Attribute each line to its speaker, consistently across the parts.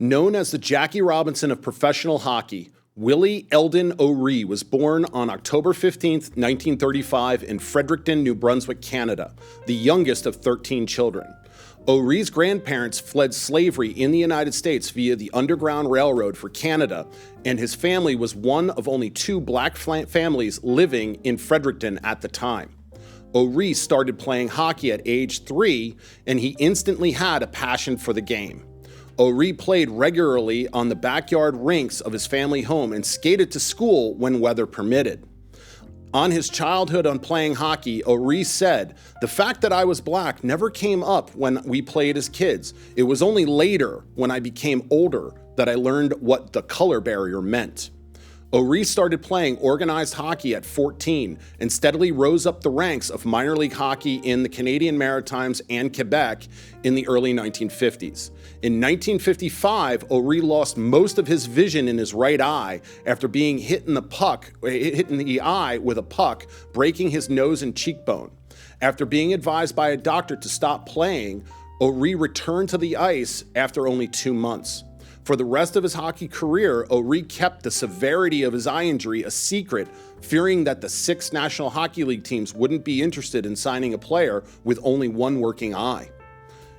Speaker 1: Known as the Jackie Robinson of professional hockey, Willie Eldon O'Ree was born on October 15, 1935 in Fredericton, New Brunswick, Canada, the youngest of 13 children. O'Ree's grandparents fled slavery in the United States via the Underground Railroad for Canada, and his family was one of only two black families living in Fredericton at the time. O'Ree started playing hockey at age 3, and he instantly had a passion for the game. O'Ree played regularly on the backyard rinks of his family home and skated to school when weather permitted. On his childhood on playing hockey, O'Ree said, "The fact that I was black never came up when we played as kids. It was only later, when I became older, that I learned what the color barrier meant." O'Ree started playing organized hockey at 14 and steadily rose up the ranks of minor league hockey in the Canadian Maritimes and Quebec in the early 1950s. In 1955, O'Ree lost most of his vision in his right eye after being hit in the eye with a puck, breaking his nose and cheekbone. After being advised by a doctor to stop playing, O'Ree returned to the ice after only 2 months. For the rest of his hockey career, O'Ree kept the severity of his eye injury a secret, fearing that the 6 National Hockey League teams wouldn't be interested in signing a player with only one working eye.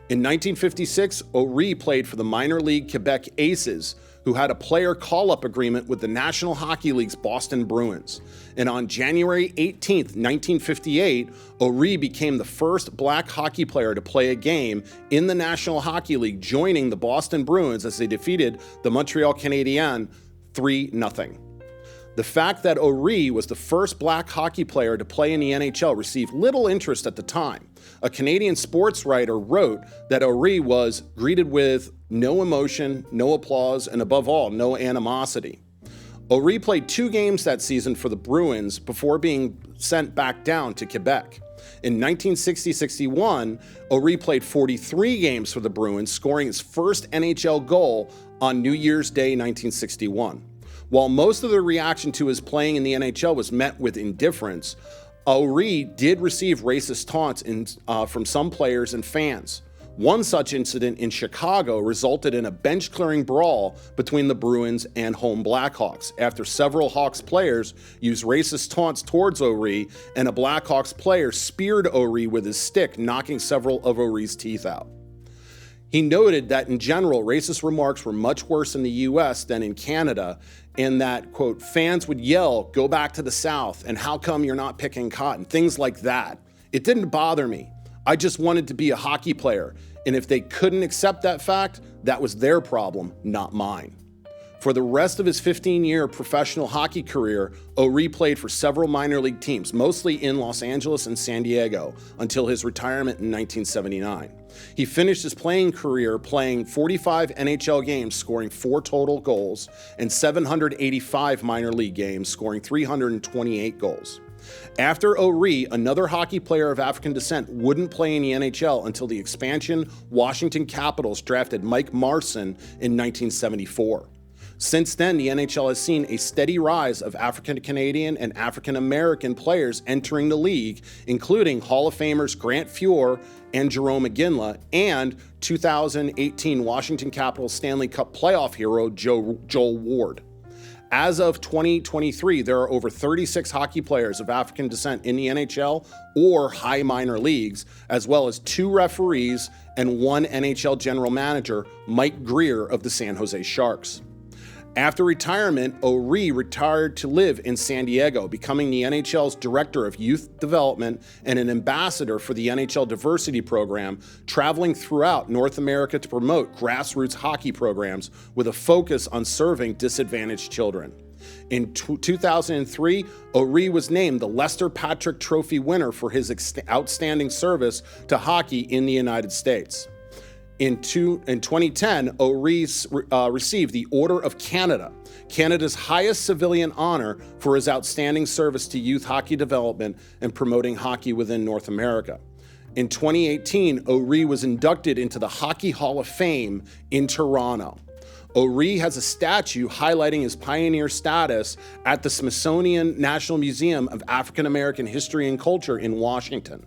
Speaker 1: In 1956, O'Ree played for the minor league Quebec Aces, who had a player call-up agreement with the National Hockey League's Boston Bruins. And on January 18, 1958, O'Ree became the first black hockey player to play a game in the National Hockey League, joining the Boston Bruins as they defeated the Montreal Canadiens 3-0. The fact that O'Ree was the first black hockey player to play in the NHL received little interest at the time. A Canadian sports writer wrote that O'Ree was greeted with no emotion, no applause, and above all, no animosity. O'Ree played 2 games that season for the Bruins before being sent back down to Quebec. In 1960-61, O'Ree played 43 games for the Bruins, scoring his first NHL goal on New Year's Day 1961. While most of the reaction to his playing in the NHL was met with indifference, O'Ree did receive racist taunts from some players and fans. One such incident in Chicago resulted in a bench-clearing brawl between the Bruins and home Blackhawks after several Hawks players used racist taunts towards O'Ree, and a Blackhawks player speared O'Ree with his stick, knocking several of O'Ree's teeth out. He noted that in general, racist remarks were much worse in the US than in Canada, and that, quote, fans would yell, "Go back to the South," and "How come you're not picking cotton?" Things like that. It didn't bother me. I just wanted to be a hockey player, and if they couldn't accept that fact, that was their problem, not mine. For the rest of his 15-year professional hockey career, O'Ree played for several minor league teams, mostly in Los Angeles and San Diego, until his retirement in 1979. He finished his playing career playing 45 NHL games, scoring 4 total goals, and 785 minor league games, scoring 328 goals. After O'Ree, another hockey player of African descent wouldn't play in the NHL until the expansion Washington Capitals drafted Mike Marson in 1974. Since then, the NHL has seen a steady rise of African Canadian and African American players entering the league, including Hall of Famers Grant Fuhr and Jerome McGinley, and 2018 Washington Capitals Stanley Cup playoff hero Joel Ward. As of 2023, there are over 36 hockey players of African descent in the NHL or high minor leagues, as well as 2 referees and 1 NHL general manager, Mike Greer of the San Jose Sharks. After retirement, O'Ree retired to live in San Diego, becoming the NHL's Director of Youth Development and an ambassador for the NHL Diversity Program, traveling throughout North America to promote grassroots hockey programs with a focus on serving disadvantaged children. In 2003, O'Ree was named the Lester Patrick Trophy winner for his outstanding service to hockey in the United States. In 2010, O'Ree received the Order of Canada, Canada's highest civilian honor for his outstanding service to youth hockey development and promoting hockey within North America. In 2018, O'Ree was inducted into the Hockey Hall of Fame in Toronto. O'Ree has a statue highlighting his pioneer status at the Smithsonian National Museum of African American History and Culture in Washington.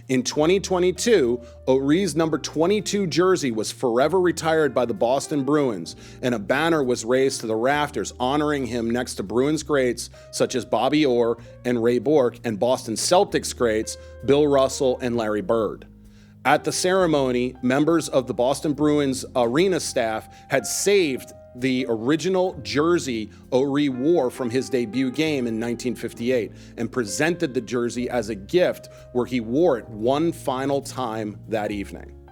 Speaker 1: In 2022, O'Ree's number 22 jersey was forever retired by the Boston Bruins, and a banner was raised to the rafters honoring him next to Bruins greats such as Bobby Orr and Ray Bourque and Boston Celtics greats Bill Russell and Larry Bird. At the ceremony, members of the Boston Bruins arena staff had saved the original jersey O'Ree wore from his debut game in 1958 and presented the jersey as a gift where he wore it one final time that evening.